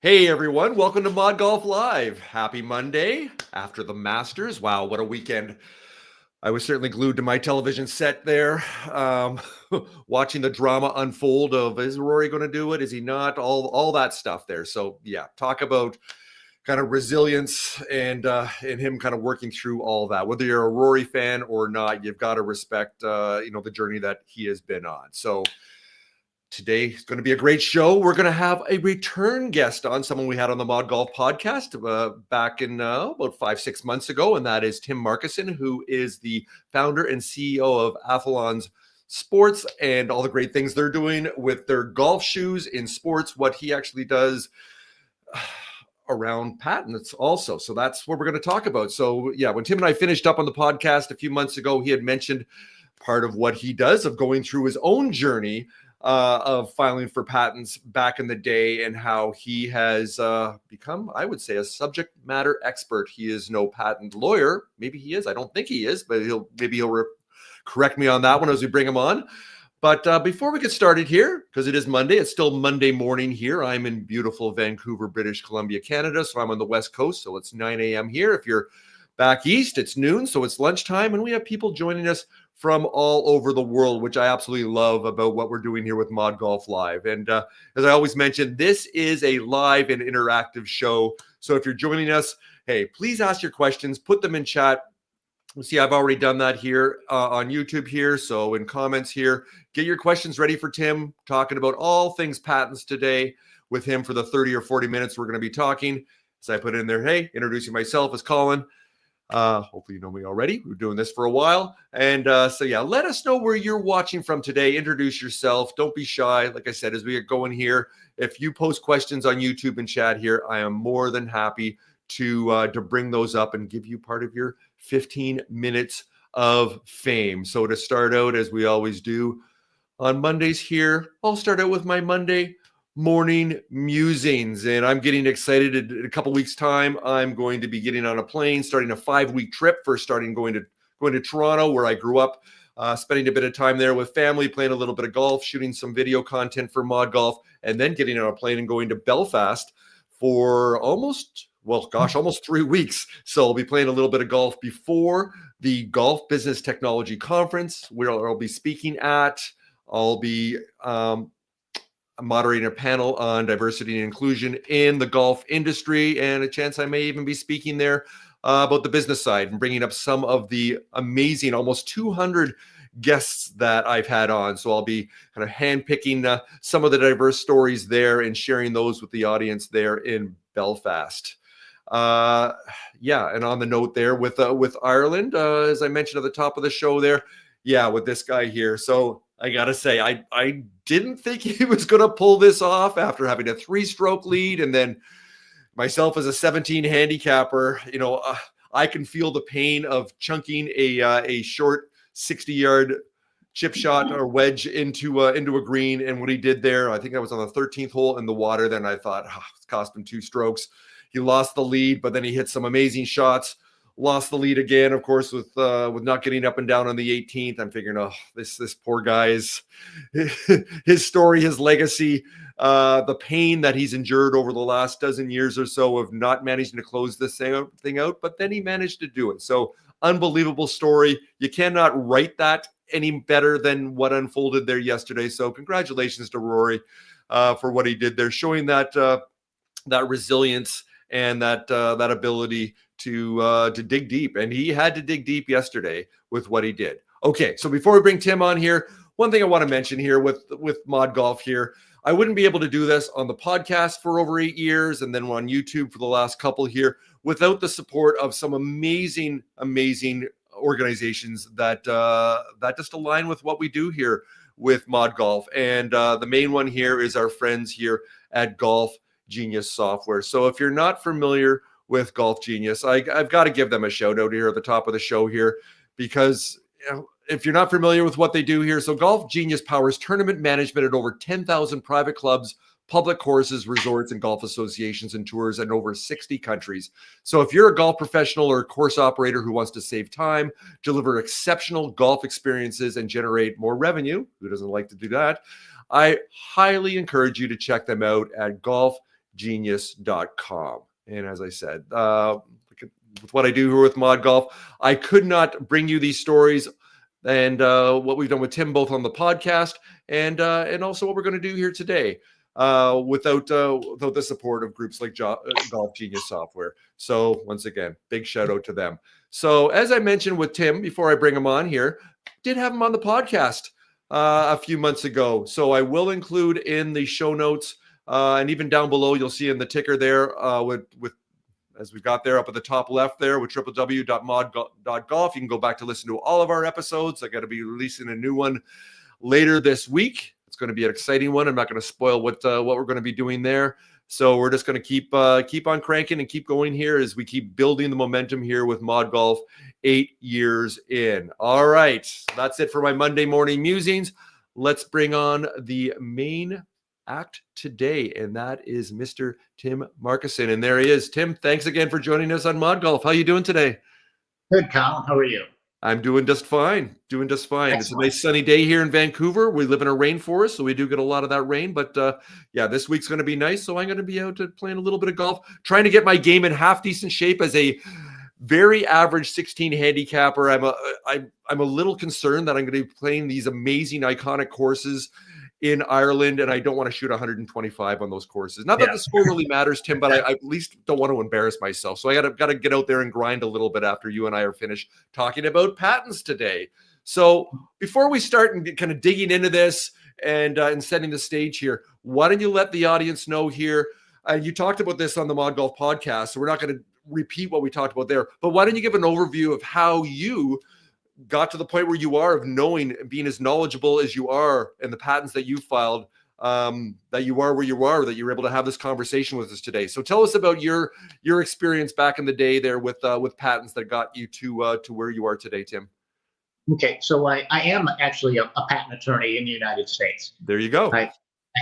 Hey everyone, welcome to ModGolf Live. Happy Monday after the Masters. Wow, what a weekend. I was certainly glued to my television set there, watching the drama unfold of, is Rory going to do it? Is he not? All that stuff there. So yeah, talk about kind of resilience and him kind of working through all that. Whether you're a Rory fan or not, you've got to respect the journey that he has been on. So today is going to be a great show. We're going to have a return guest on, someone we had on the ModGolf podcast back in about 5-6 months ago, and that is Tim Markison, who is the founder and CEO of Athlon's Sports and all the great things they're doing with their golf shoes in sports, what he actually does around patents also. So that's what we're going to talk about. So yeah, when Tim and I finished up on the podcast a few months ago, he had mentioned part of what he does of going through his own journey of filing for patents back in the day, and how he has become, I would say, a subject matter expert. He is no patent lawyer. Maybe he is. I don't think he is, but he'll correct me on that one as we bring him on. But before we get started here, because it is Monday, it's still Monday morning here. I'm in beautiful Vancouver, British Columbia, Canada. So I'm on the West Coast. So it's 9 a.m. here. If you're back east, it's noon. So it's lunchtime. And we have people joining us from all over the world, which I absolutely love about what we're doing here with ModGolf Live. And as I always mention, this is a live and interactive show. So if you're joining us, hey, please ask your questions, put them in chat. See, I've already done that here on YouTube here. So in comments here, get your questions ready for Tim, talking about all things patents today with him for the 30 or 40 minutes we're going to be talking. So I put in there, hey, introducing myself as Colin. Hopefully you know me already. We're doing this for a while. And so yeah, let us know where you're watching from today. Introduce yourself. Don't be shy. Like I said, as we get going here, if you post questions on YouTube and chat here, I am more than happy to bring those up and give you part of your 15 minutes of fame. So to start out, as we always do on Mondays here, I'll start out with my Monday morning musings, and I'm getting excited. In a couple weeks time, I'm going to be getting on a plane, starting a 5-week trip. First starting going to Toronto, where I grew up, spending a bit of time there with family, playing a little bit of golf, shooting some video content for ModGolf, and then getting on a plane and going to Belfast for almost 3 weeks. So I'll be playing a little bit of golf before the Golf Business Technology Conference, where I'll be speaking at. I'll be moderating a panel on diversity and inclusion in the golf industry, and a chance I may even be speaking there about the business side and bringing up some of the amazing, almost 200 guests that I've had on. So I'll be kind of handpicking some of the diverse stories there and sharing those with the audience there in Belfast. And on the note there with Ireland, as I mentioned at the top of the show there, with this guy here. So I gotta say, I didn't think he was gonna pull this off after having a 3-stroke lead, and then myself as a 17 handicapper, I can feel the pain of chunking a short 60-yard chip shot or wedge into a green. And what he did there, I think I was on the 13th hole in the water. Then I thought, it's cost him 2 strokes. He lost the lead, but then he hit some amazing shots. Lost the lead again, of course, with not getting up and down on the 18th. I'm figuring, this poor guy's his story, his legacy, the pain that he's endured over the last dozen years or so of not managing to close this thing out. But then he managed to do it. So unbelievable story. You cannot write that any better than what unfolded there yesterday. So congratulations to Rory for what he did there, showing that resilience and that ability to dig deep. And he had to dig deep yesterday with what he did. Okay, so before we bring Tim on here, one thing I want to mention here with ModGolf here, I wouldn't be able to do this on the podcast for over 8 years and then on YouTube for the last couple here without the support of some amazing organizations that just align with what we do here with ModGolf. And the main one here is our friends here at Golf Genius Software. So if you're not familiar with Golf Genius, I've got to give them a shout out here at the top of the show here, because if you're not familiar with what they do here, so Golf Genius powers tournament management at over 10,000 private clubs, public courses, resorts, and golf associations and tours in over 60 countries. So if you're a golf professional or a course operator who wants to save time, deliver exceptional golf experiences, and generate more revenue, who doesn't like to do that? I highly encourage you to check them out at Golf golfgenius.com. And as I said, with what I do here with ModGolf, I could not bring you these stories and what we've done with Tim, both on the podcast and also what we're going to do here today, without the support of groups like Golf Genius Software. So once again, big shout out to them. So as I mentioned with Tim, before I bring him on here, did have him on the podcast a few months ago. So I will include in the show notes and even down below, you'll see in the ticker there with as we've got there up at the top left there with www.mod.golf. You can go back to listen to all of our episodes. I got to be releasing a new one later this week. It's going to be an exciting one. I'm not going to spoil what we're going to be doing there. So we're just going to keep on cranking and keep going here as we keep building the momentum here with ModGolf 8 years in. All right, that's it for my Monday morning musings. Let's bring on the main act today, and that is Mr. Tim Markison. And there he is. Tim, thanks again for joining us on ModGolf. How are you doing today? Good, Colin. How are you? I'm doing just fine. Excellent. It's a nice sunny day here in Vancouver. We live in a rainforest, so we do get a lot of that rain. But yeah, this week's going to be nice. So I'm going to be out playing a little bit of golf, trying to get my game in half decent shape as a very average 16 handicapper. I'm a little concerned that I'm going to be playing these amazing iconic courses in Ireland, and I don't want to shoot 125 on those courses. Not that the score really matters, Tim, but I at least don't want to embarrass myself. So I got to get out there and grind a little bit after you and I are finished talking about patents today. So before we start and kind of digging into this and setting the stage here, why don't you let the audience know here? You talked about this on the ModGolf podcast, so we're not going to repeat what we talked about there. But why don't you give an overview of how you got to the point where you are of knowing and being as knowledgeable as you are and the patents that you filed, that you are where you are, that you're able to have this conversation with us today. So tell us about your experience back in the day there with patents that got you to where you are today, Tim. Okay, so I am actually a patent attorney in the United States. There you go. I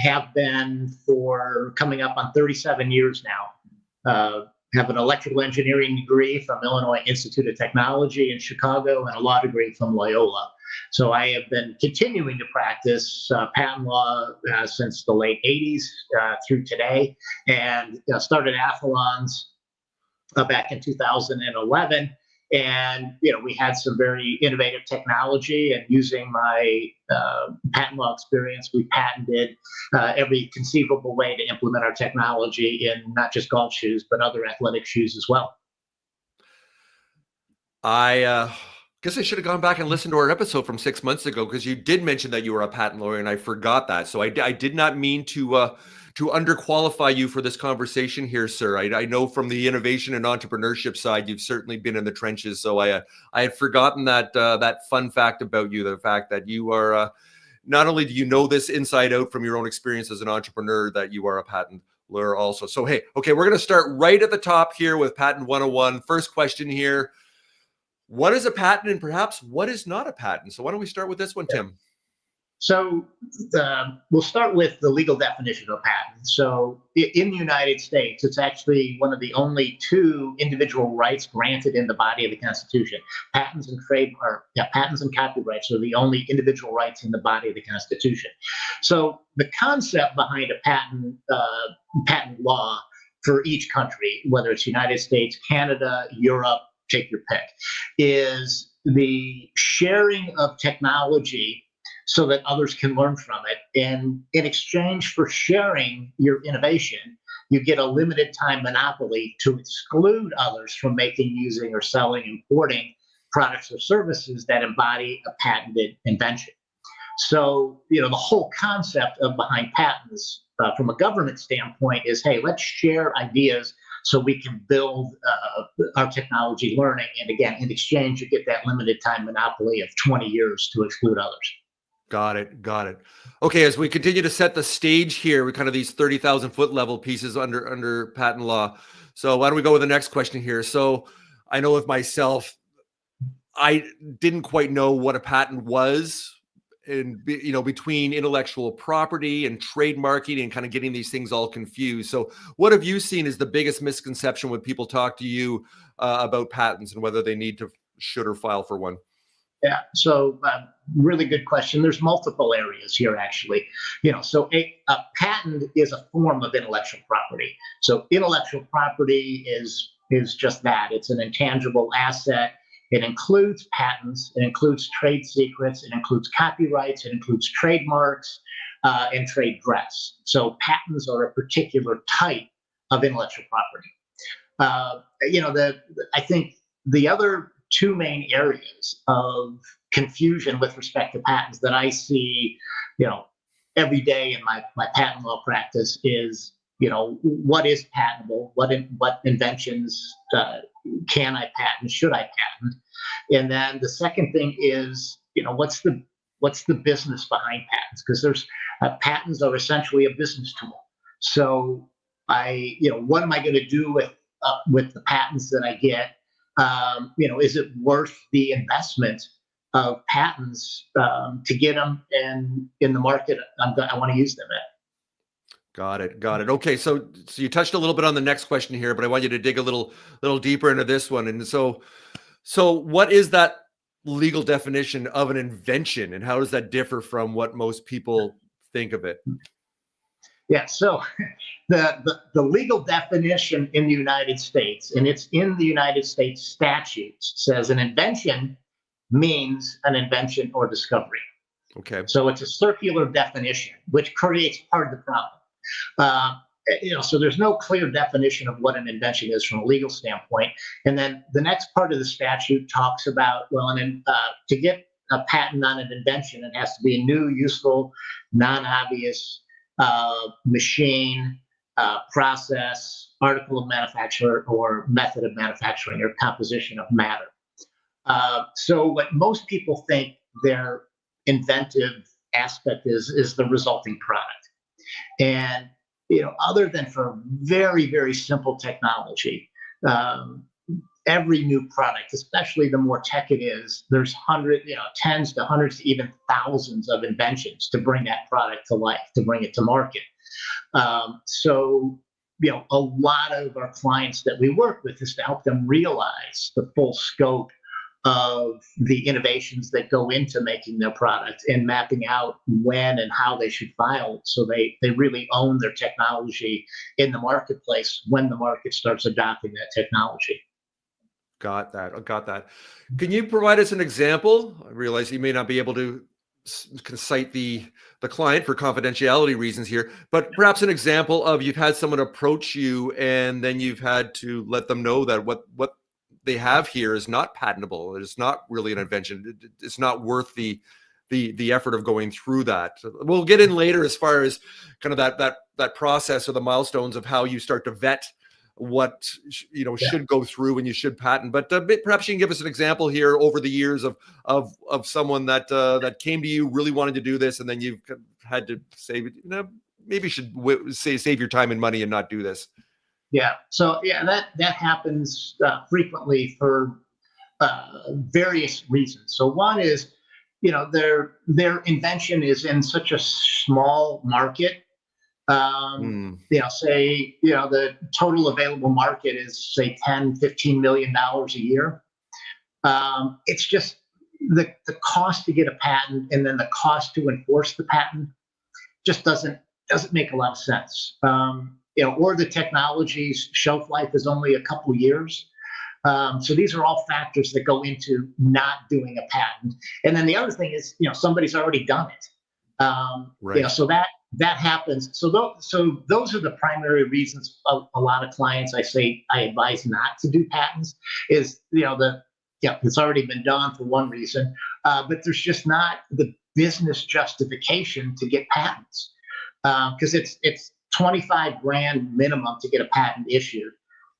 have been for coming up on 37 years now. Have an electrical engineering degree from Illinois Institute of Technology in Chicago and a law degree from Loyola. So I have been continuing to practice patent law since the late 80s through today, and started Athlons back in 2011. And we had some very innovative technology, and using my patent law experience, we patented every conceivable way to implement our technology in not just golf shoes, but other athletic shoes as well. I guess I should have gone back and listened to our episode from 6 months ago, because you did mention that you were a patent lawyer, and I forgot that. So I did not mean to underqualify you for this conversation here, sir. I know from the innovation and entrepreneurship side, you've certainly been in the trenches. So I had forgotten that fun fact about you, the fact that you are not only do you know this inside out from your own experience as an entrepreneur, that you are a patent lawyer also. So hey, okay, we're going to start right at the top here with Patent 101. First question here: what is a patent, and perhaps what is not a patent? So why don't we start with this one, Tim? So we'll start with the legal definition of a patent. So in the United States, it's actually one of the only two individual rights granted in the body of the Constitution. Patents and copyrights are the only individual rights in the body of the Constitution. So the concept behind a patent law for each country, whether it's United States, Canada, Europe, take your pick, is the sharing of technology so that others can learn from it. And in exchange for sharing your innovation, you get a limited time monopoly to exclude others from making, using, or selling, importing products or services that embody a patented invention. So, the whole concept behind patents from a government standpoint is, hey, let's share ideas so we can build our technology learning. And again, in exchange, you get that limited time monopoly of 20 years to exclude others. Got it. Okay, as we continue to set the stage here, we kind of these 30,000 foot level pieces under patent law. So why don't we go with the next question here? So I know with myself, I didn't quite know what a patent was, and between intellectual property and trademarking and kind of getting these things all confused. So what have you seen as the biggest misconception when people talk to you about patents and whether they need to, should, or file for one? Yeah. So really good question. There's multiple areas here, actually. So a patent is a form of intellectual property. So intellectual property is just that. It's an intangible asset. It includes patents. It includes trade secrets. It includes copyrights. It includes trademarks and trade dress. So patents are a particular type of intellectual property. I think the other two main areas of confusion with respect to patents that I see, every day in my patent law practice is, what is patentable? What inventions can I patent? Should I patent? And then the second thing is, what's the business behind patents? Because there's patents are essentially a business tool. So what am I going to do with the patents that I get? Is it worth the investment of patents to get them in the market I want to use them at? Got it. Okay, so you touched a little bit on the next question here, but I want you to dig a little deeper into this one. And so what is that legal definition of an invention, and how does that differ from what most people think of it? Yeah, so the legal definition in the United States, and it's in the United States statutes, says an invention means an invention or discovery. Okay. So it's a circular definition, which creates part of the problem. So there's no clear definition of what an invention is from a legal standpoint. And then the next part of the statute talks about, to get a patent on an invention, it has to be a new, useful, non-obvious machine, process, article of manufacture, or method of manufacturing, or composition of matter. So what most people think their inventive aspect is the resulting product. And other than for very, very simple technology, every new product, especially the more tech it is, there's tens to hundreds, even thousands of inventions to bring that product to life, to bring it to market. So a lot of our clients that we work with is to help them realize the full scope of the innovations that go into making their product and mapping out when and how they should file, so they really own their technology in the marketplace when the market starts adopting that technology. Got that. Can you provide us an example? I realize you may not be able to cite the client for confidentiality reasons here, but perhaps an example of you've had someone approach you and then you've had to let them know that what they have here is not patentable. It's not really an invention. It's not worth the effort of going through that. We'll get in later as far as kind of that process or the milestones of how you start to vet what should go through when you should patent. But perhaps you can give us an example here over the years of someone that came to you, really wanted to do this, and then you've had to say, maybe you should save your time and money and not do this. Yeah. So that happens frequently for various reasons. So one is, their invention is in such a small market. Say, the total available market is, say, $10-15 million a year. It's just the cost to get a patent and then the cost to enforce the patent just doesn't make a lot of sense. Or the technology's shelf life is only a couple years. So these are all factors that go into not doing a patent. And then the other thing is, somebody's already done it. Right. So that happens. So those are the primary reasons a lot of clients I advise not to do patents is, it's already been done for one reason, but there's just not the business justification to get patents, because it's $25,000 minimum to get a patent issued.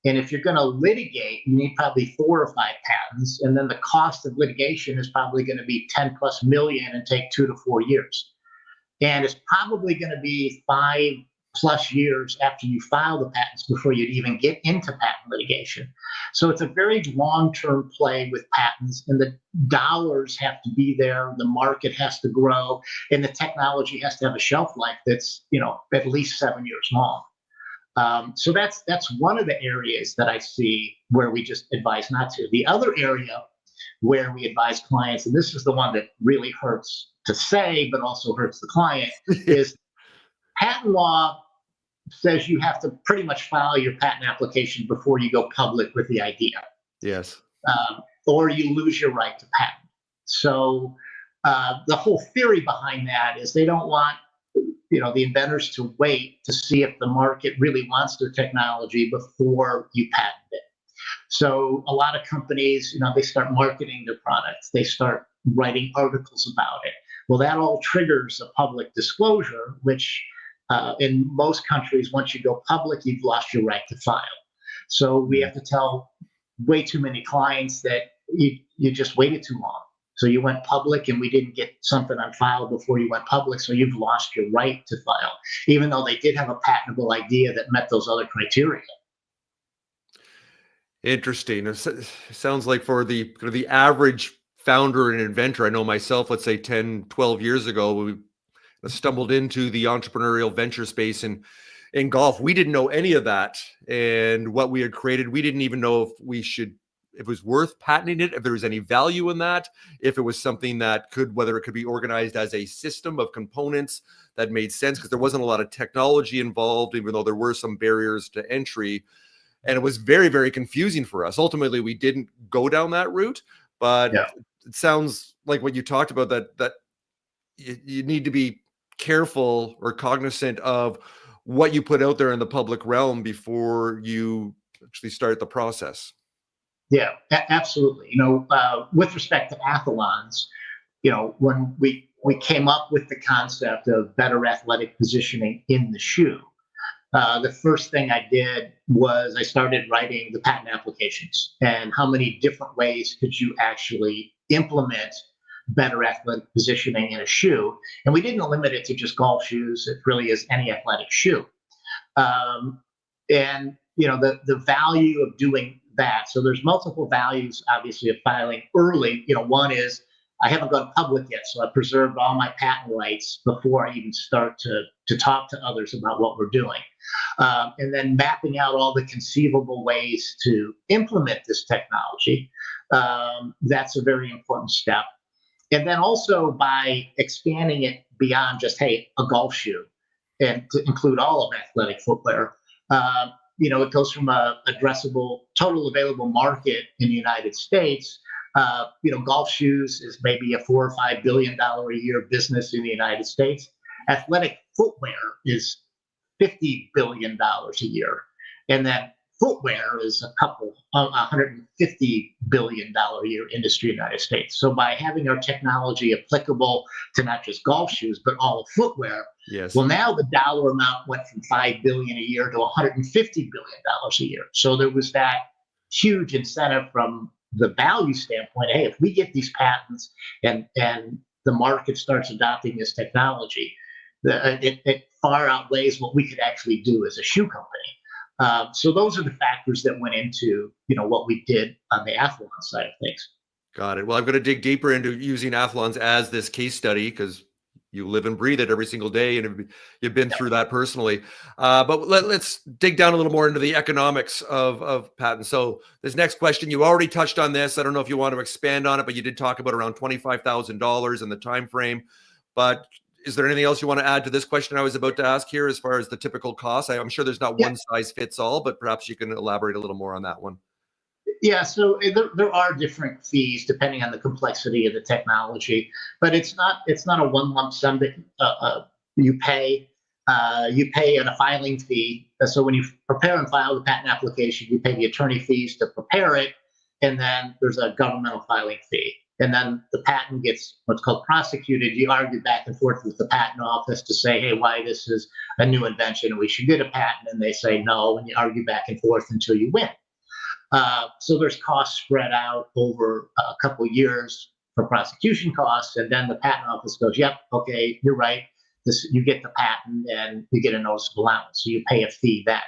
And if you're going to litigate, you need probably 4 or 5 patents. And then the cost of litigation is probably going to be 10+ million and take 2 to 4 years. And it's probably going to be 5+ years after you file the patents before you'd even get into patent litigation. So it's a very long-term play with patents, and the dollars have to be there, the market has to grow, and the technology has to have a shelf life that's, at least 7 years long. So that's one of the areas that I see where we just advise not to. The other area where we advise clients, and this is the one that really hurts to say, but also hurts the client, is patent law says you have to pretty much file your patent application before you go public with the idea. Yes. Or you lose your right to patent. So the whole theory behind that is they don't want the inventors to wait to see if the market really wants their technology before you patent it. So a lot of companies, they start marketing their products. They start writing articles about it. Well, that all triggers a public disclosure, which in most countries, once you go public, you've lost your right to file. So we have to tell way too many clients that you just waited too long. So you went public and we didn't get something on file before you went public. So you've lost your right to file, even though they did have a patentable idea that met those other criteria. Interesting. It sounds like for the average founder and inventor, I know myself, let's say 10, 12 years ago, we stumbled into the entrepreneurial venture space in golf. We didn't know any of that. And what we had created, we didn't even know if it was worth patenting it, if there was any value in that, if it was something that whether it could be organized as a system of components that made sense, because there wasn't a lot of technology involved, even though there were some barriers to entry. And it was very, very confusing for us. Ultimately, we didn't go down that route, but it sounds like what you talked about, that you need to be careful or cognizant of what you put out there in the public realm before you actually start the process. Yeah, absolutely. With respect to athlons, when we came up with the concept of better athletic positioning in the shoe, the first thing I did was I started writing the patent applications and how many different ways could you actually implement better athletic positioning in a shoe. And we didn't limit it to just golf shoes. It really is any athletic shoe. And the value of doing that. So there's multiple values, obviously, of filing early. One is I haven't gone public yet, so I preserved all my patent rights before I even start to talk to others about what we're doing. And then mapping out all the conceivable ways to implement this technology. That's a very important step. And then also by expanding it beyond just, hey, a golf shoe, and to include all of athletic footwear. It goes from a addressable total available market in the United States. Golf shoes is maybe a $4 or $5 billion a year business in the United States. Athletic footwear is $50 billion a year. And then footwear is $150 billion a year industry in the United States. So by having our technology applicable to not just golf shoes, but all of footwear, yes. Well, now the dollar amount went from $5 billion a year to $150 billion a year. So there was that huge incentive from the value standpoint. Hey, if we get these patents and the market starts adopting this technology, it far outweighs what we could actually do as a shoe company. So those are the factors that went into what we did on the athlon side of things. Got it. Well, I'm going to dig deeper into using athlons as this case study because you live and breathe it every single day, and you've been through that personally. But let's dig down a little more into the economics of patents. So this next question, you already touched on this. I don't know if you want to expand on it, but you did talk about around $25,000 in the time frame. But is there anything else you want to add to this question I was about to ask here as far as the typical cost? I'm sure there's not one size fits all, but perhaps you can elaborate a little more on that one. Yeah, so there are different fees depending on the complexity of the technology, but it's not a one lump sum that you pay. You pay a filing fee. So when you prepare and file the patent application, you pay the attorney fees to prepare it, and then there's a governmental filing fee. And then the patent gets what's called prosecuted. You argue back and forth with the patent office to say, hey, why this is a new invention and we should get a patent. And they say no, and you argue back and forth until you win. So there's costs spread out over a couple of years for prosecution costs. And then the patent office goes, yep, okay, you're right. You get the patent and you get a notice of allowance. So you pay a fee then.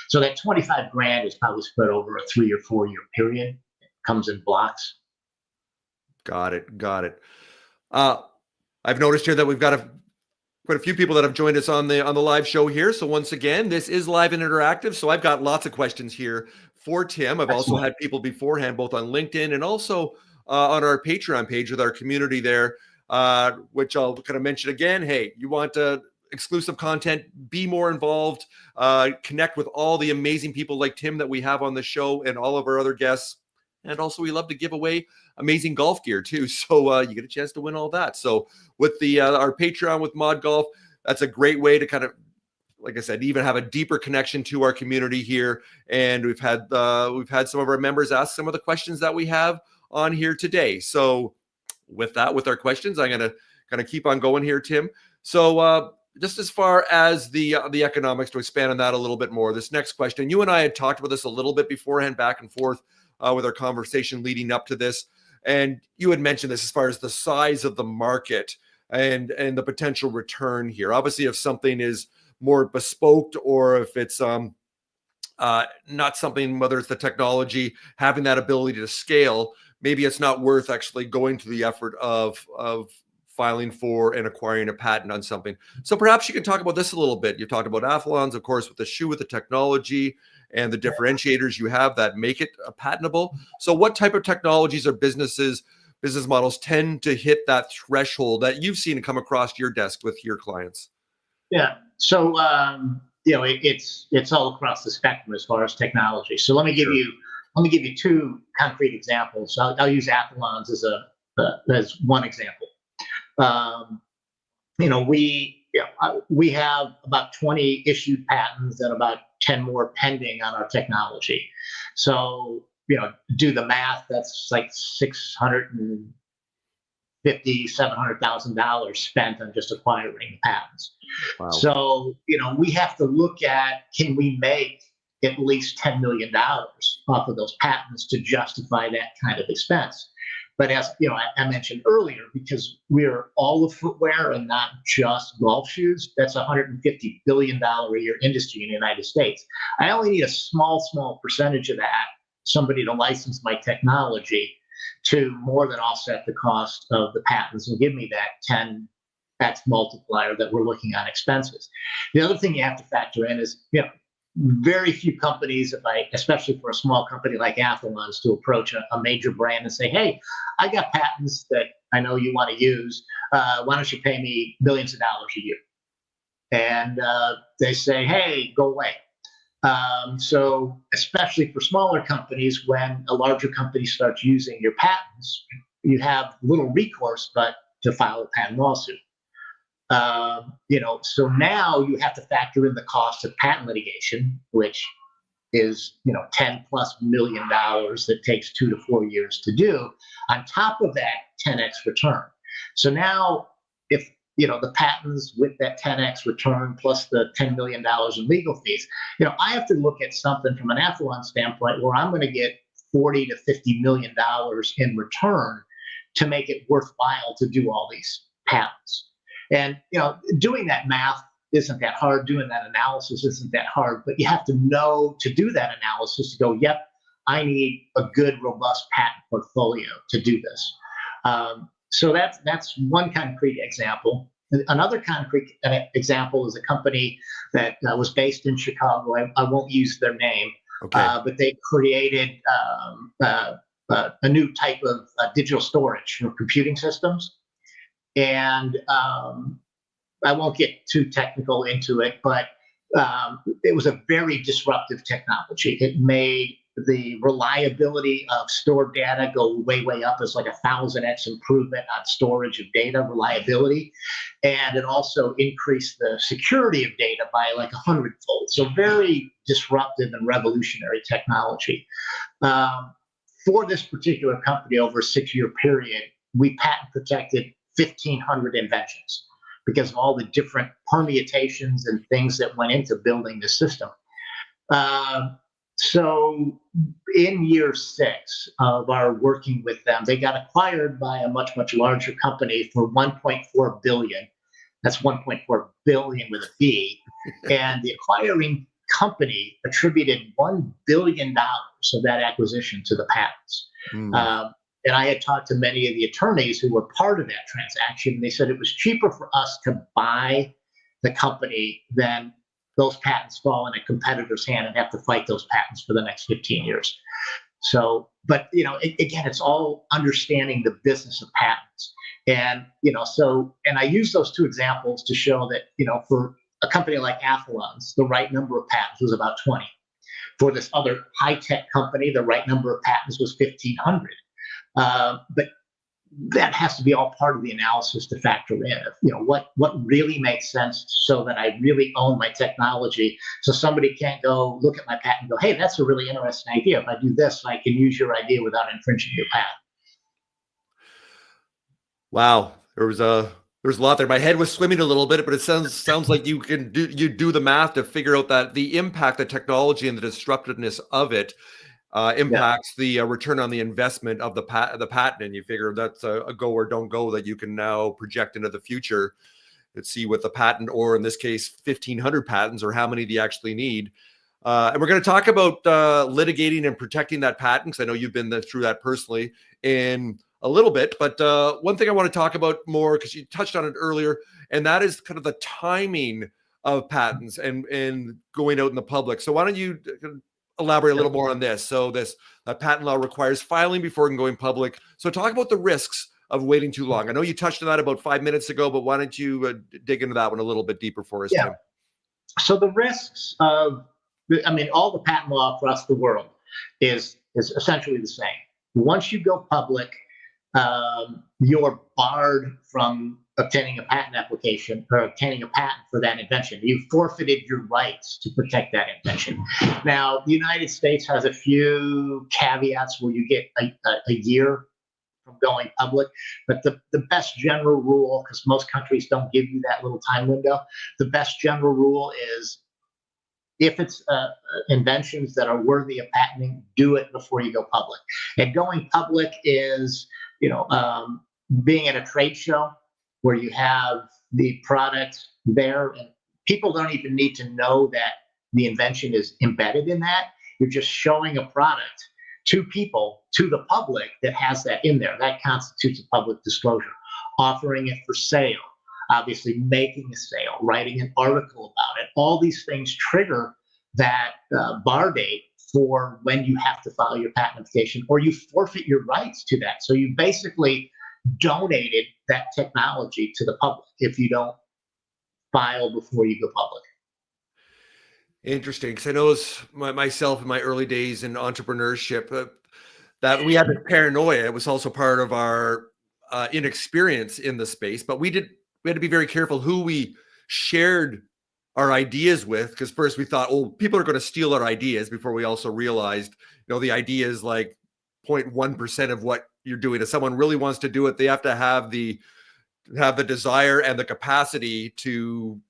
So that 25 grand is probably spread over a 3 or 4 year period. It comes in blocks. Got it. I've noticed here that we've got quite a few people that have joined us on the live show here. So once again, this is live and interactive. So I've got lots of questions here for Tim. I've also had people beforehand, both on LinkedIn and also on our Patreon page with our community there, which I'll kind of mention again. Hey, you want exclusive content, be more involved, connect with all the amazing people like Tim that we have on the show and all of our other guests. And also we love to give away amazing golf gear too. So you get a chance to win all that. So with the our Patreon with ModGolf, that's a great way to kind of, like I said, even have a deeper connection to our community here. And we've had some of our members ask some of the questions that we have on here today. So with that, with our questions, I'm going to kind of keep on going here, Tim. So just as far as the economics, to expand on that a little bit more, this next question, you and I had talked about this a little bit beforehand, back and forth with our conversation leading up to this. And you had mentioned this as far as the size of the market and the potential return here. Obviously, if something is more bespoke, or if it's not something, whether it's the technology, having that ability to scale, maybe it's not worth actually going to the effort of filing for and acquiring a patent on something. So perhaps you can talk about this a little bit. You talked about Athlons, of course, with the shoe, with the technology and the differentiators you have that make it patentable. So what type of technologies or business models tend to hit that threshold that you've seen come across your desk with your clients? Yeah. So it's all across the spectrum as far as technology. So let me give you two concrete examples. I'll use Athlons as one example. We have about 20 issued patents and about 10 more pending on our technology. So, do the math, that's like $700,000 spent on just acquiring patents. Wow. So, we have to look at, can we make at least $10 million off of those patents to justify that kind of expense? But as I mentioned earlier, because we're all of footwear and not just golf shoes, that's a $150 billion a year industry in the United States. I only need a small percentage of that, somebody to license my technology, to more than offset the cost of the patents and give me that 10x multiplier that we're looking on expenses. The other thing you have to factor in is, very few companies, especially for a small company like Athlons, to approach a major brand and say, hey, I got patents that I know you want to use. Why don't you pay me millions of dollars a year? And they say, hey, go away. So especially for smaller companies, when a larger company starts using your patents, you have little recourse but to file a patent lawsuit. So now you have to factor in the cost of patent litigation, which is, $10+ million that takes 2 to 4 years to do, on top of that 10x return. So now if, the patents with that 10x return plus the $10 million in legal fees, I have to look at something from an Athlon standpoint where I'm going to get $40 to $50 million in return to make it worthwhile to do all these patents. And, doing that math isn't that hard. Doing that analysis isn't that hard. But you have to know to do that analysis to go, yep, I need a good, robust patent portfolio to do this. So that's one concrete example. Another concrete example is a company that was based in Chicago. I won't use their name, okay. But they created a new type of digital storage for computing systems. And I won't get too technical into it, but it was a very disruptive technology. It made the reliability of stored data go way up. It's like 1,000x improvement on storage of data reliability. And it also increased the security of data by like 100-fold. So very disruptive and revolutionary technology. For this particular company, over a 6-year period, we patent protected 1,500 inventions because of all the different permutations and things that went into building the system. So in year 6 of our working with them, they got acquired by a much larger company for $1.4 billion. That's $1.4 billion with a B. And the acquiring company attributed $1 billion of that acquisition to the patents. And I had talked to many of the attorneys who were part of that transaction. They said it was cheaper for us to buy the company than those patents fall in a competitor's hand and have to fight those patents for the next 15 years. So but again, it's all understanding the business of patents. And and I use those two examples to show that for a company like Athlon's, the right number of patents was about 20. For this other high-tech company, the right number of patents was 1,500. But that has to be all part of the analysis to factor in. What really makes sense, so that I really own my technology, so somebody can't go look at my patent and go, hey, that's a really interesting idea. If I do this, I can use your idea without infringing your patent. Wow, there was a lot there. My head was swimming a little bit, but it sounds like you do the math to figure out that the impact, the technology, and the disruptiveness of it impacts the return on the investment of the patent, and you figure that's a go or don't go that you can now project into the future. Let's see what the patent, or in this case, 1,500 patents, or how many do you actually need. And we're going to talk about litigating and protecting that patent, because I know you've been through that personally in a little bit. But one thing I want to talk about more, because you touched on it earlier, and that is kind of the timing of patents and going out in the public. So why don't you elaborate a little more on this? So this patent law requires filing before going public. So talk about the risks of waiting too long. I know you touched on that about 5 minutes ago, but why don't you dig into that one a little bit deeper for us, Tim? So the risks of, all the patent law across the world is essentially the same. Once you go public, you're barred from obtaining a patent application or obtaining a patent for that invention. You've forfeited your rights to protect that invention. Now, the United States has a few caveats where you get a year from going public, but the best general rule, because most countries don't give you that little time window, the best general rule is, if it's inventions that are worthy of patenting, do it before you go public. And going public is, being at a trade show where you have the product there, and people don't even need to know that the invention is embedded in that. You're just showing a product to people, to the public, that has that in there. That constitutes a public disclosure. Offering it for sale, obviously making a sale, writing an article about it. All these things trigger that bar date for when you have to file your patent application, or you forfeit your rights to that. So you basically donated that technology to the public if you don't file before you go public. Interesting, because I know myself in my early days in entrepreneurship, that we had this paranoia. It was also part of our inexperience in the space, but we had to be very careful who we shared our ideas with, because first we thought, oh, people are going to steal our ideas, before we also realized, the idea is like 0.1% of what you're doing. If someone really wants to do it, they have to have the desire and the capacity to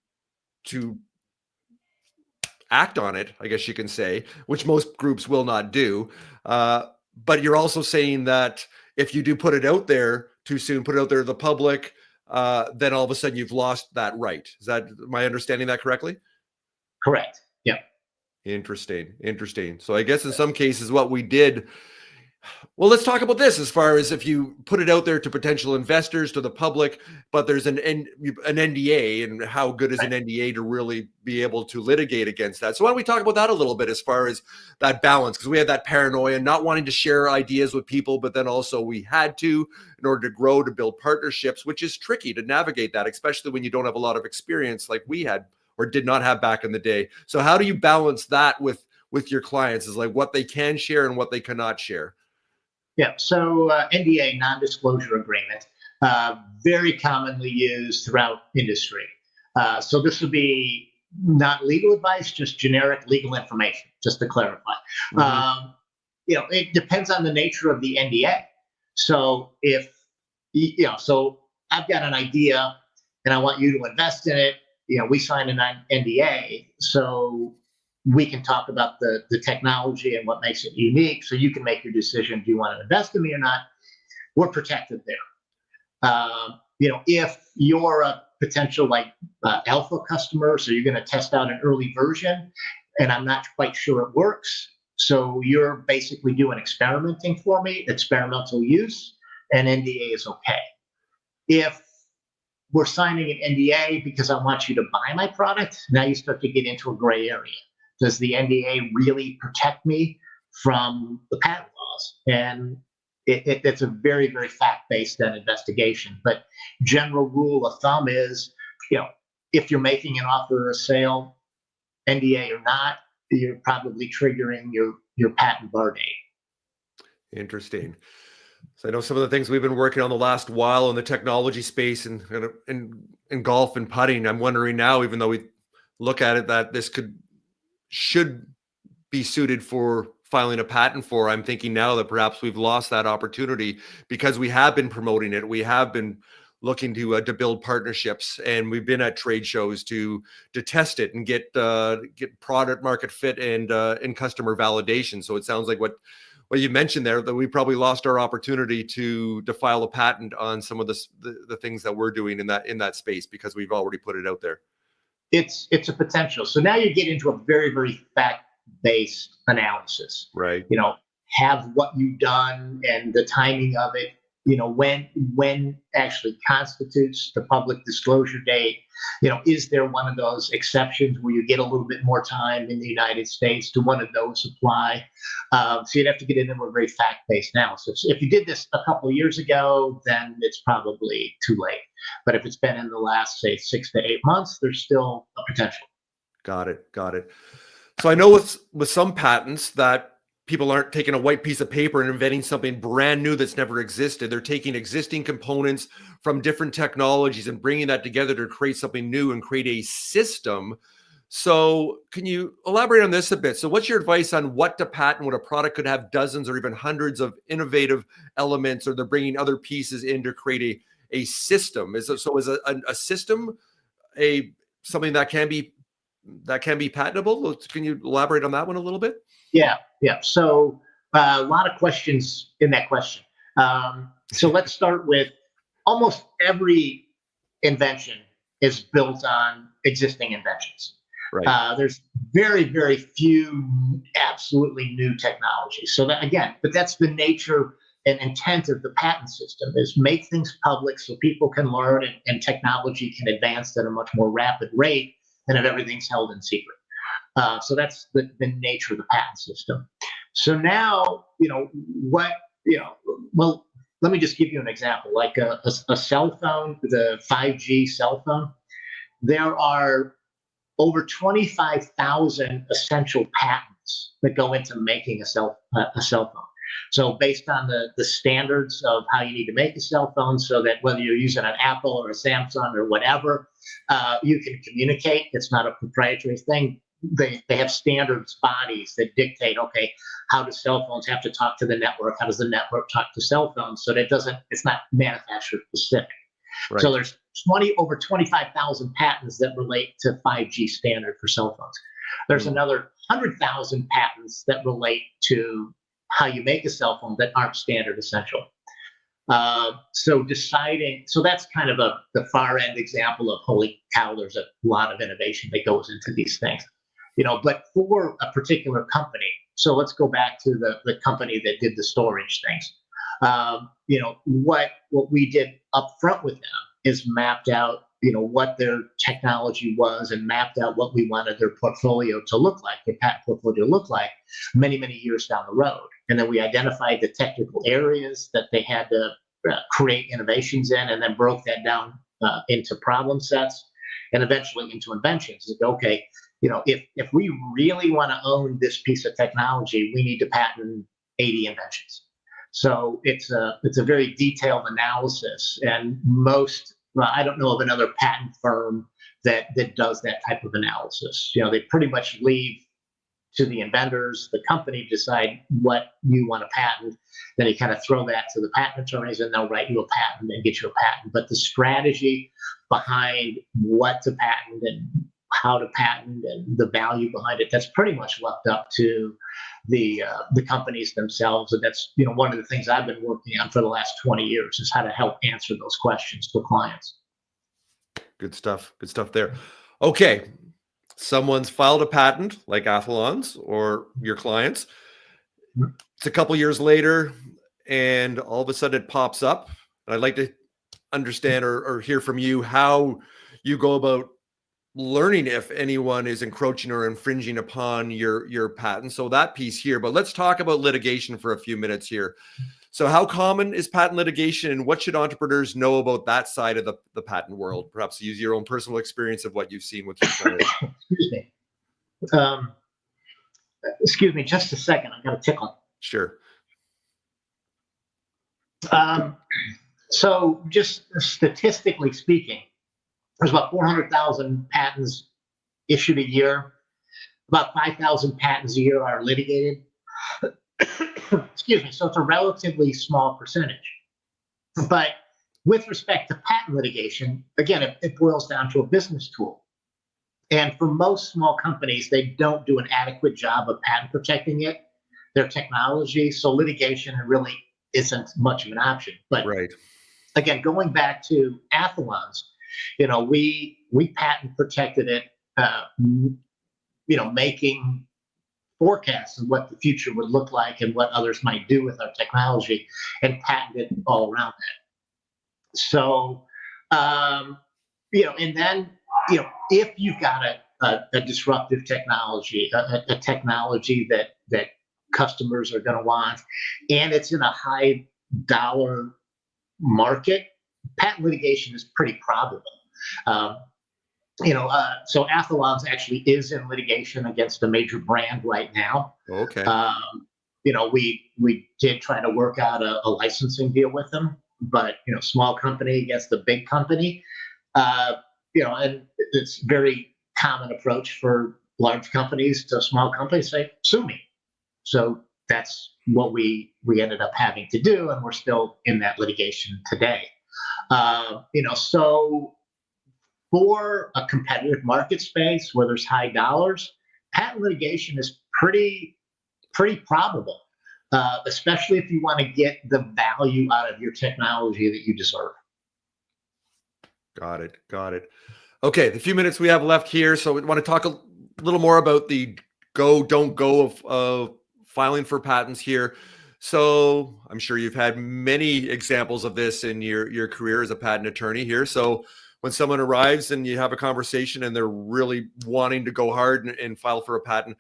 act on it, I guess you can say, which most groups will not do. But you're also saying that if you do put it out there too soon, put it out there to the public, then all of a sudden you've lost that right. Am I understanding that correctly? Correct. Yeah. Interesting. So I guess in some cases what we did, well, let's talk about this as far as if you put it out there to potential investors, to the public, but there's an NDA, and how good is an NDA to really be able to litigate against that? So why don't we talk about that a little bit, as far as that balance? Because we had that paranoia, not wanting to share ideas with people, but then also we had to, in order to grow, to build partnerships, which is tricky to navigate that, especially when you don't have a lot of experience like we had or did not have back in the day. So how do you balance that with your clients, is like what they can share and what they cannot share? Yeah, so NDA, non-disclosure agreement, very commonly used throughout industry. So this would be not legal advice, just generic legal information, just to clarify. Mm-hmm. It depends on the nature of the NDA. So if, so I've got an idea and I want you to invest in it, we sign an NDA, so we can talk about the technology and what makes it unique, so you can make your decision, do you want to invest in me or not? We're protected there. If you're a potential alpha customer, so you're going to test out an early version, and I'm not quite sure it works, so you're basically doing experimenting for me, experimental use, and NDA is okay. If we're signing an NDA because I want you to buy my product, now you start to get into a gray area. Does the NDA really protect me from the patent laws. And it's a very, very fact-based investigation. But general rule of thumb is, if you're making an offer or a sale, NDA or not, you're probably triggering your patent bar date. Interesting. So I know some of the things we've been working on the last while in the technology space and in golf and putting. I'm wondering now, even though we look at it, that this should be suited for filing a patent for. I'm thinking now that perhaps we've lost that opportunity because we have been promoting it. We have been looking to build partnerships, and we've been at trade shows to test it and get product market fit and customer validation. So it sounds like what you mentioned there, that we probably lost our opportunity to file a patent on some of the things that we're doing in that space because we've already put it out there. It's a potential. So now you get into a very, very fact-based analysis. Right. Have what you've done and the timing of it, when actually constitutes the public disclosure date. Is there one of those exceptions where you get a little bit more time in the United States? Do one of those apply? So you'd have to get into a very fact-based analysis. If you did this a couple of years ago, then it's probably too late. But if it's been in the last, say, 6 to 8 months, there's still a potential. Got it. So I know with some patents that people aren't taking a white piece of paper and inventing something brand new that's never existed. They're taking existing components from different technologies and bringing that together to create something new and create a system. So can you elaborate on this a bit? So what's your advice on what to patent when a product could have dozens or even hundreds of innovative elements, or they're bringing other pieces in to create a system? Is a system something that can be patentable? Can you elaborate on that one a little bit? Yeah. So a lot of questions in that question. So let's start with almost every invention is built on existing inventions. Right. There's very, very few absolutely new technologies. So but that's the nature and intent of the patent system, is make things public so people can learn and technology can advance at a much more rapid rate than if everything's held in secret. So that's the nature of the patent system. So now, well, let me just give you an example, like a cell phone, the 5G cell phone. There are over 25,000 essential patents that go into making a cell phone. So based on the standards of how you need to make a cell phone, so that whether you're using an Apple or a Samsung or whatever, you can communicate. It's not a proprietary thing. They have standards bodies that dictate, okay, how do cell phones have to talk to the network? How does the network talk to cell phones? So that it's not manufacturer specific. Right. So there's over 25,000 patents that relate to 5G standard for cell phones. There's another 100,000 patents that relate to how you make a cell phone that aren't standard essential. So that's kind of the far end example of, holy cow, there's a lot of innovation that goes into these things. But for a particular company, so let's go back to the company that did the storage things. What we did up front with them is mapped out, what their technology was, and mapped out what we wanted their portfolio to look like, their patent portfolio to look like many, many years down the road. And then we identified the technical areas that they had to create innovations in, and then broke that down into problem sets and eventually into inventions. Like, okay, if we really want to own this piece of technology, we need to patent 80 inventions. So it's a very detailed analysis, and I don't know of another patent firm that does that type of analysis. They pretty much leave to the inventors, the company, decide what you want to patent. Then you kind of throw that to the patent attorneys, and they'll write you a patent and get you a patent. But the strategy behind what to patent and how to patent and the value behind it, that's pretty much left up to the companies themselves. And that's one of the things I've been working on for the last 20 years, is how to help answer those questions for clients. Good stuff there. Okay, someone's filed a patent, like Athlon's or your clients. It's a couple years later, and all of a sudden it pops up. I'd like to understand or hear from you how you go about learning if anyone is encroaching or infringing upon your patent. So that piece here, but let's talk about litigation for a few minutes here. So how common is patent litigation, and what should entrepreneurs know about that side of the patent world? Perhaps use your own personal experience of what you've seen with your clients. Excuse me. Excuse me just a second. I got a tickle. Sure. So just statistically speaking, there's about 400,000 patents issued a year. About 5,000 patents a year are litigated. Excuse me. So it's a relatively small percentage. But with respect to patent litigation, again, it boils down to a business tool. And for most small companies, they don't do an adequate job of patent protecting their technology. So litigation really isn't much of an option. But right. Again, going back to Athlons, we patent protected it, making forecasts of what the future would look like and what others might do with our technology, and patented all around that. So, and then, if you've got a disruptive technology, a technology that customers are going to want, and it's in a high dollar market, patent litigation is pretty probable. So Athlons actually is in litigation against a major brand right now. Okay. We did try to work out a licensing deal with them, but small company against a big company, and it's very common approach for large companies to small companies say, sue me. So that's what we ended up having to do, and we're still in that litigation today. So for a competitive market space where there's high dollars, patent litigation is pretty probable, especially if you want to get the value out of your technology that you deserve. Got it. Okay, the few minutes we have left here, so we want to talk a little more about the don't go of filing for patents here. So I'm sure you've had many examples of this in your career as a patent attorney here. So when someone arrives and you have a conversation and they're really wanting to go hard and file for a patent,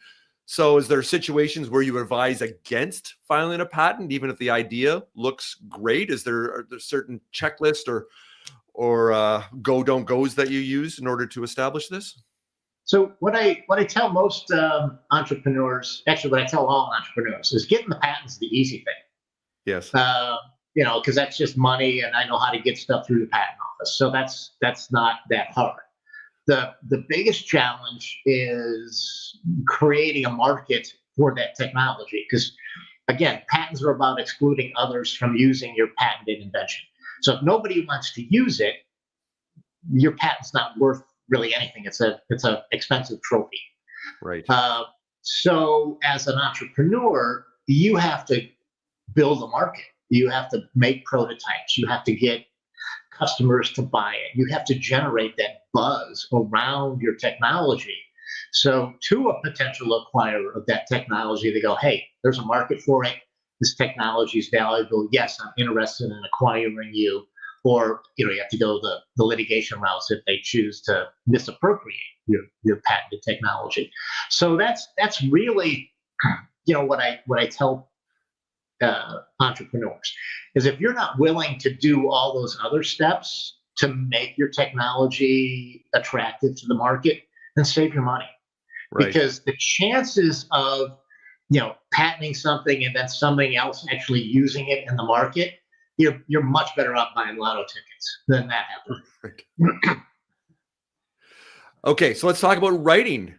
so is there situations where you advise against filing a patent, even if the idea looks great? Are there certain checklist or don't goes that you use in order to establish this? So what I tell most entrepreneurs, actually what I tell all entrepreneurs, is getting the patents the easy thing. Yes. Because that's just money, and I know how to get stuff through the patent office. So that's not that hard. The biggest challenge is creating a market for that technology, because again, patents are about excluding others from using your patented invention. So if nobody wants to use it, your patent's not worth really anything. It's a expensive trophy. Right. So as an entrepreneur, you have to build a market. You have to make prototypes. You have to get customers to buy it. You have to generate that buzz around your technology. So to a potential acquirer of that technology, they go, hey, there's a market for it. This technology is valuable. Yes, I'm interested in acquiring you. Or you have to go the litigation routes if they choose to misappropriate your patented technology. So that's really what I tell entrepreneurs is, if you're not willing to do all those other steps to make your technology attractive to the market, then save your money. Right. Because the chances of patenting something and then somebody else actually using it in the market, you're much better off buying lotto tickets than that happening. Okay, so let's talk about writing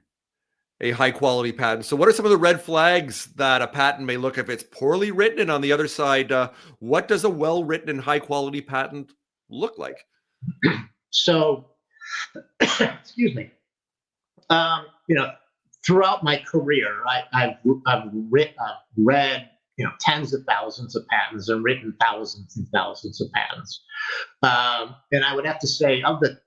a high quality patent. So what are some of the red flags that a patent may look if it's poorly written? And on the other side, what does a well-written and high quality patent look like? So, excuse me. Throughout my career, I've read tens of thousands of patents and written thousands and thousands of patents. And I would have to say, of the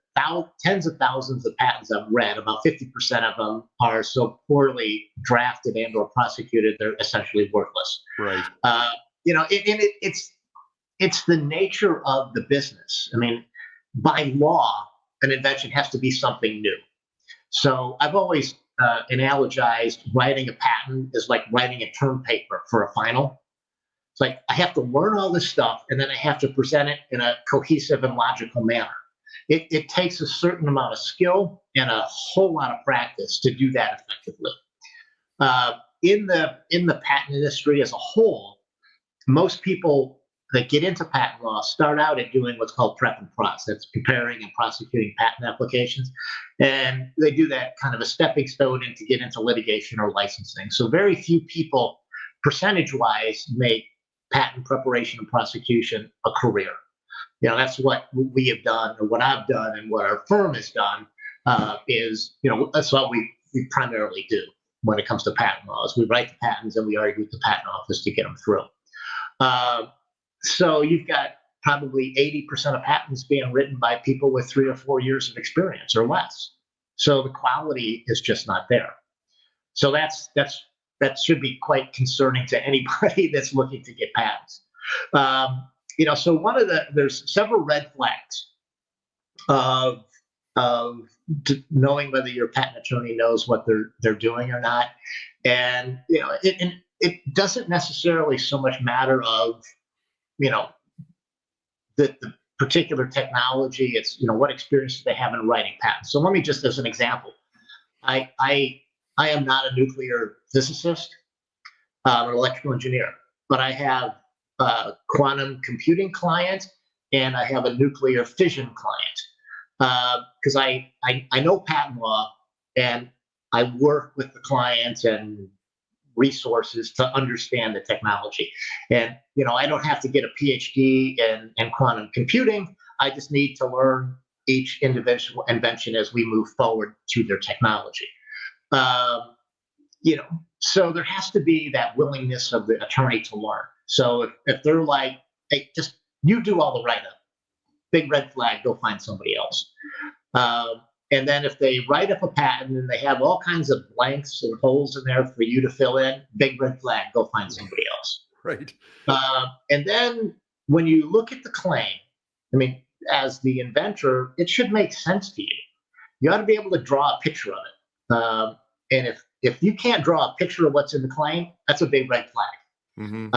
tens of thousands of patents I've read, about 50% of them are so poorly drafted and or prosecuted, they're essentially worthless. Right. It's the nature of the business. I mean, by law, an invention has to be something new. So I've always analogized writing a patent as like writing a term paper for a final. It's like I have to learn all this stuff and then I have to present it in a cohesive and logical manner. It takes a certain amount of skill and a whole lot of practice to do that effectively. In the patent industry as a whole, most people that get into patent law start out at doing what's called prep and process. That's preparing and prosecuting patent applications. And they do that kind of a stepping stone to get into litigation or licensing. So very few people, percentage-wise, make patent preparation and prosecution a career. That's what we have done, or what I've done, and what our firm has done that's what we primarily do when it comes to patent laws. We write the patents and we argue with the patent office to get them through. So you've got probably 80% of patents being written by people with 3 or 4 years of experience or less. So the quality is just not there. So that should be quite concerning to anybody that's looking to get patents. So there's several red flags of knowing whether your patent attorney knows what they're doing or not. And it doesn't necessarily so much matter of the particular technology. It's what experience do they have in writing patents. So let me just, as an example, I am not a nuclear physicist, an electrical engineer, but I have a quantum computing client and I have a nuclear fission client, because I know patent law and I work with the client and resources to understand the technology. And I don't have to get a PhD in quantum computing. I just need to learn each individual invention as we move forward through their technology. So there has to be that willingness of the attorney to learn. So if they're like, hey, just you do all the write-up, big red flag, go find somebody else. And then if they write up a patent and they have all kinds of blanks and holes in there for you to fill in, big red flag, go find somebody else. Right. And then when you look at the claim, as the inventor, it should make sense to you. You ought to be able to draw a picture of it. And if you can't draw a picture of what's in the claim, that's a big red flag. Mm-hmm.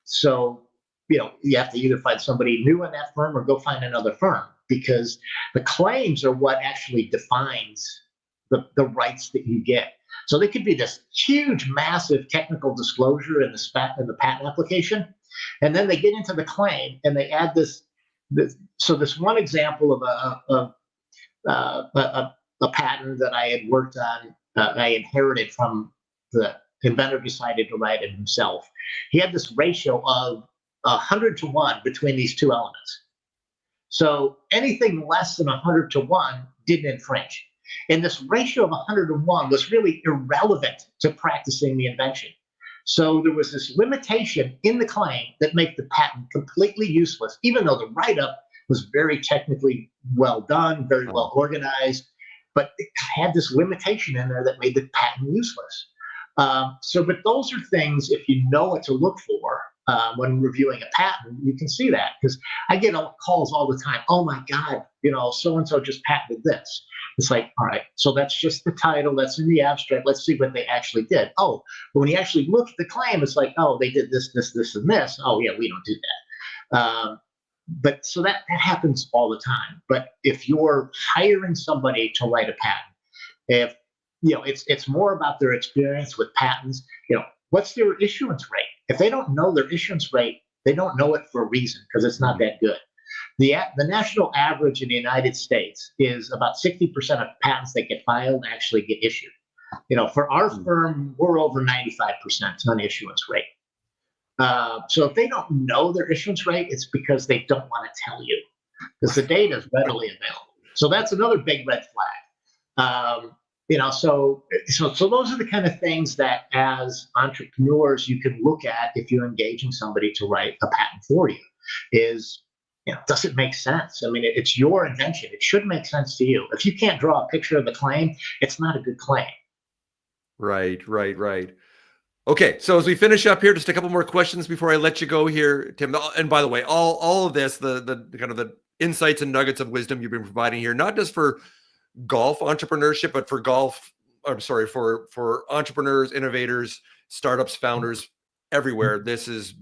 So you have to either find somebody new in that firm or go find another firm, because the claims are what actually defines the rights that you get. So they could be this huge, massive technical disclosure in the patent application, and then they get into the claim and they add this. So this one example of a patent that I had worked on, I inherited from the inventor, decided to write it himself. He had this ratio of 100 to 1 between these two elements. So anything less than 100 to 1 didn't infringe. And this ratio of 100 to 1 was really irrelevant to practicing the invention. So there was this limitation in the claim that made the patent completely useless, even though the write-up was very technically well done, very well organized, but it had this limitation in there that made the patent useless. But those are things, if you know what to look for when reviewing a patent, you can see that, because I get calls all the time. Oh my God, so-and-so just patented this. It's like, all right, so that's just the title, that's in the abstract. Let's see what they actually did. Oh, but when you actually look at the claim, it's like, oh, they did this, this, this, and this. Oh yeah, we don't do that. But so that happens all the time. But if you're hiring somebody to write a patent, it's more about their experience with patents. What's their issuance rate? If they don't know their issuance rate, they don't know it for a reason, because it's not that good. The national average in the United States is about 60% of patents that get filed actually get issued. For our firm, we're over 95% on issuance rate. So if they don't know their issuance rate, it's because they don't want to tell you, because the data is readily available. So that's another big red flag. So those are the kind of things that as entrepreneurs you can look at if you're engaging somebody to write a patent for you. Does it make sense? It's your invention. It should make sense to you. If you can't draw a picture of the claim, it's not a good claim. Right. Okay, so as we finish up here, just a couple more questions before I let you go here, Tim. And by the way, all of this, the kind of the insights and nuggets of wisdom you've been providing here, not just for golf entrepreneurship, but for golf, I'm sorry, for entrepreneurs, innovators, startups, founders everywhere. This is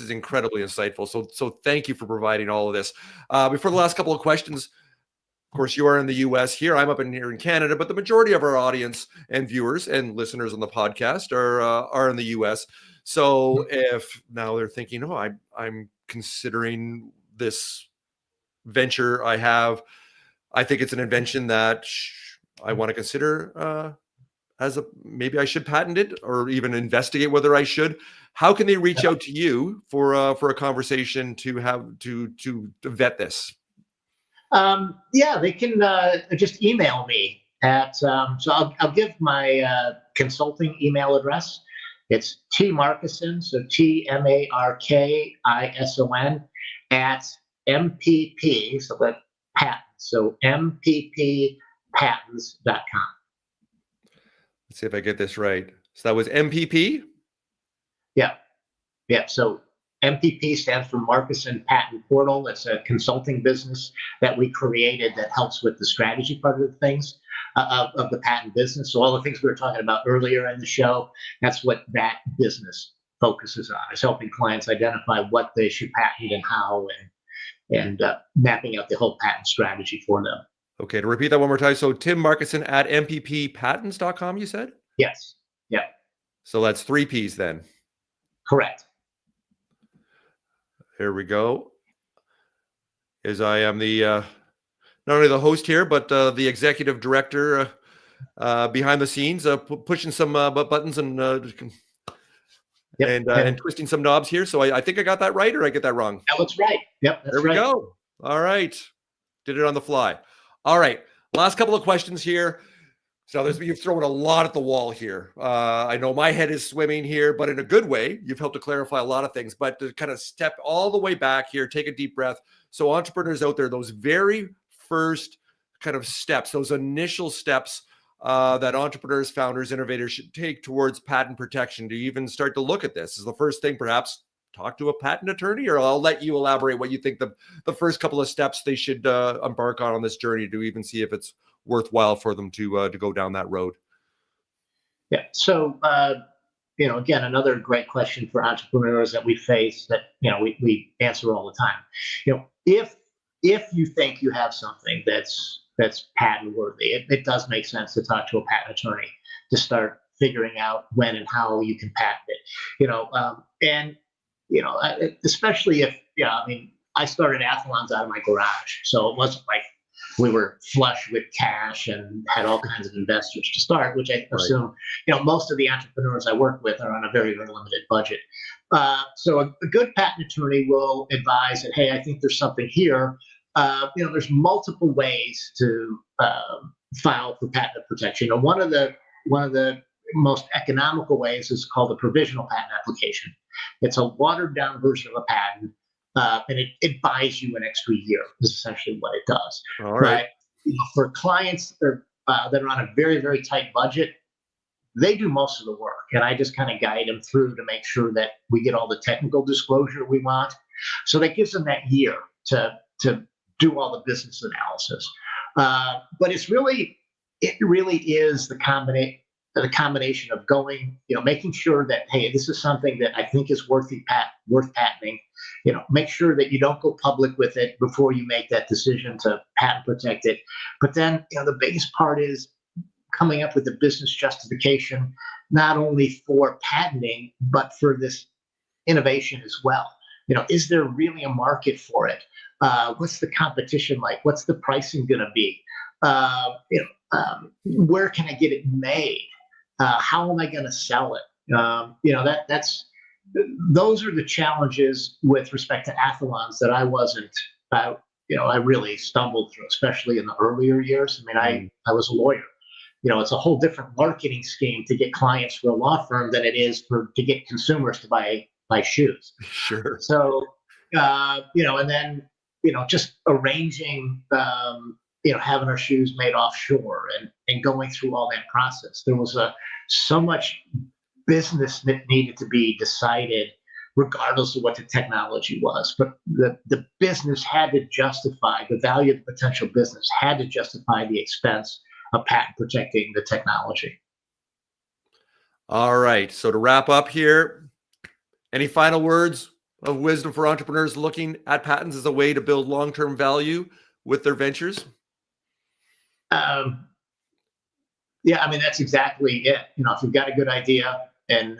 incredibly insightful. So thank you for providing all of this. Before the last couple of questions, of course, you are in the US here. I'm up here in Canada, but the majority of our audience and viewers and listeners on the podcast are in the US. So if now they're thinking, oh, I'm considering this venture I think it's an invention that I want to consider maybe I should patent it or even investigate whether I should. How can they reach out to you for a conversation to vet this? They can just email me at, so I'll give my consulting email address. It's TMarkison, so TMarkison at MPP, so that patent, so MPPpatents.com. Let's see if I get this right. So that was MPP? Yeah. So MPP stands for Markison Patent Portal. It's a consulting business that we created that helps with the strategy part of the things of the patent business. So all the things we were talking about earlier in the show, that's what that business focuses on, is helping clients identify what they should patent and how, and mapping out the whole patent strategy for them. Okay, to repeat that one more time. So Tim Markison at MPPpatents.com, you said? Yes. Yeah. So that's 3 Ps then. Correct. Here we go. As I am the not only the host here, but the executive director behind the scenes, pushing some buttons and and twisting some knobs here. So I think I got that right, or I get that wrong? That looks right. Yep, that's there we right. go. All right, did it on the fly. All right, last couple of questions here. So you've thrown a lot at the wall here. I know my head is swimming here, but in a good way. You've helped to clarify a lot of things, but to kind of step all the way back here, take a deep breath. So entrepreneurs out there, those very first kind of steps, those initial steps that entrepreneurs, founders, innovators should take towards patent protection to even start to look at this is the first thing, perhaps talk to a patent attorney, or I'll let you elaborate what you think the first couple of steps they should embark on this journey to even see if it's worthwhile for them to go down that road. Yeah. So, again, another great question for entrepreneurs that we face that, we answer all the time. If you think you have something that's patent worthy, it does make sense to talk to a patent attorney to start figuring out when and how you can patent it. Especially if, I started Athlons out of my garage, so it wasn't like we were flush with cash and had all kinds of investors to start, which I assume, most of the entrepreneurs I work with are on a very, very limited budget. So a good patent attorney will advise that, hey, I think there's something here. There's multiple ways to file for patent protection. One of the most economical ways is called a provisional patent application. It's a watered down version of a patent. And it buys you an extra year, is essentially what it does. All right. For clients that are on a very, very tight budget, they do most of the work. And I just kind of guide them through to make sure that we get all the technical disclosure we want. So that gives them that year to do all the business analysis. But it really is the combination of going, making sure that, hey, this is something that I think is worth patenting. Make sure that you don't go public with it before you make that decision to patent protect it. But then, the biggest part is coming up with a business justification, not only for patenting, but for this innovation as well. Is there really a market for it? What's the competition like? What's the pricing going to be? Where can I get it made? How am I going to sell it? Those are the challenges with respect to Athlons that I wasn't, I really stumbled through, especially in the earlier years. I was a lawyer. It's a whole different marketing scheme to get clients for a law firm than it is to get consumers to buy shoes. Sure. So, and then, just arranging, having our shoes made offshore and going through all that process. There was so much business that needed to be decided regardless of what the technology was. But the business had to justify, the value of the potential business had to justify the expense of patent protecting the technology. All right. So to wrap up here, any final words of wisdom for entrepreneurs looking at patents as a way to build long-term value with their ventures? Yeah, I mean, that's exactly it. If you've got a good idea and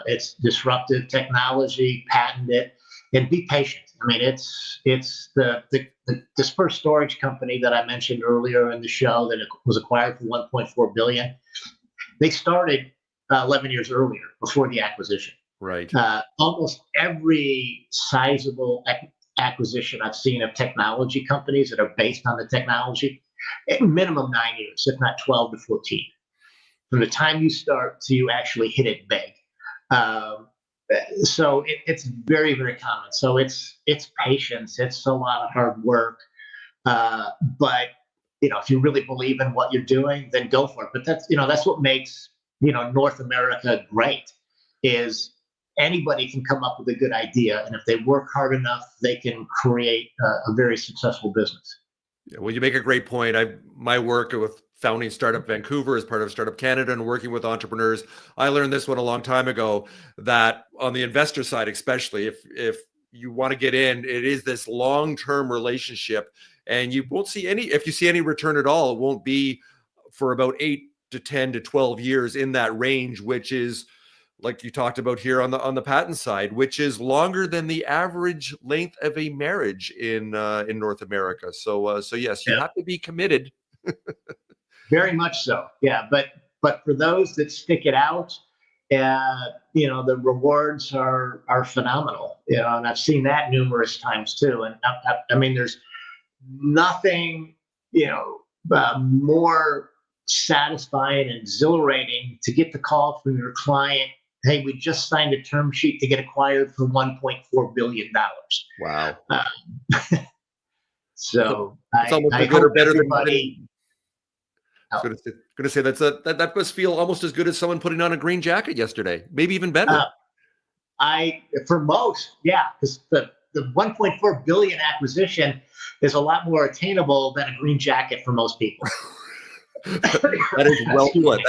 it's disruptive technology, patent it, and be patient. I mean, it's the dispersed storage company that I mentioned earlier in the show that it was acquired for 1.4 billion. They started 11 years earlier, before the acquisition. Right. Almost every sizable acquisition I've seen of technology companies that are based on the technology, at minimum 9 years, if not 12 to 14, from the time you start to you actually hit it big. So it's very, very common. So it's patience. It's a lot of hard work. But if you really believe in what you're doing, then go for it. But that's what makes North America great, is anybody can come up with a good idea, and if they work hard enough, they can create a very successful business. Yeah, well, you make a great point. My work with founding Startup Vancouver as part of Startup Canada and working with entrepreneurs, I learned this one a long time ago, that on the investor side, especially if you want to get in, it is this long-term relationship, and you won't see if you see any return at all, it won't be for about 8 to 10 to 12 years, in that range, which is, like you talked about here on the patent side, which is longer than the average length of a marriage in North America. So yes, you have to be committed. Very much so. Yeah, but for those that stick it out, the rewards are phenomenal. And I've seen that numerous times too. And I mean, there's nothing more satisfying and exhilarating to get the call from your client, hey, we just signed a term sheet to get acquired for $1.4 billion. Wow. So it's almost I good or hope better everybody. I was going to say that must feel almost as good as someone putting on a green jacket yesterday, maybe even better. For most, yeah, because the 1.4 billion acquisition is a lot more attainable than a green jacket for most people. That is well put.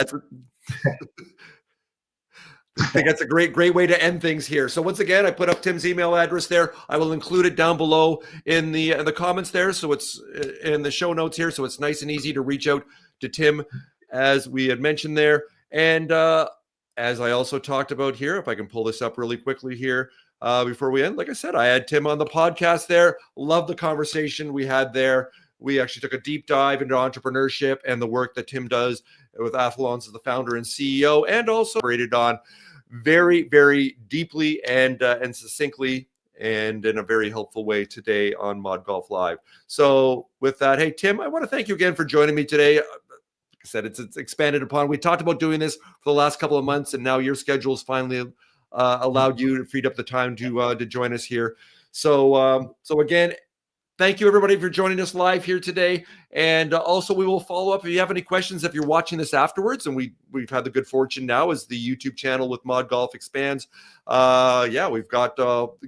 I think that's a great way to end things here. So once again, I put up Tim's email address there. I will include it down below in the comments there. So it's in the show notes here. So it's nice and easy to reach out to Tim, as we had mentioned there. And as I also talked about here, if I can pull this up really quickly here before we end, like I said, I had Tim on the podcast there. Love the conversation we had there. We actually took a deep dive into entrepreneurship and the work that Tim does with Athlons as the founder and CEO, and also rated on very, very deeply and succinctly and in a very helpful way today on ModGolf Live. So with that, hey, Tim, I want to thank you again for joining me today. Like I said, it's expanded upon. We talked about doing this for the last couple of months, and now your schedule's finally allowed you to freed up the time to join us here. So again, thank you, everybody, for joining us live here today. And also, we will follow up if you have any questions, if you're watching this afterwards. And we've had the good fortune now, as the YouTube channel with ModGolf expands. We've got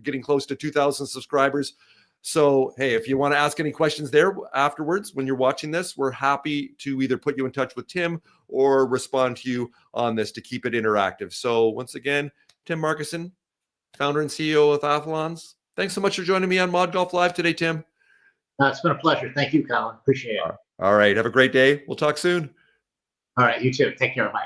getting close to 2,000 subscribers. So, hey, if you want to ask any questions there afterwards when you're watching this, we're happy to either put you in touch with Tim or respond to you on this to keep it interactive. So once again, Tim Markison, founder and CEO of Athlons. Thanks so much for joining me on ModGolf Live today, Tim. It's been a pleasure. Thank you, Colin. Appreciate it. All right. Have a great day. We'll talk soon. All right. You too. Take care. Bye.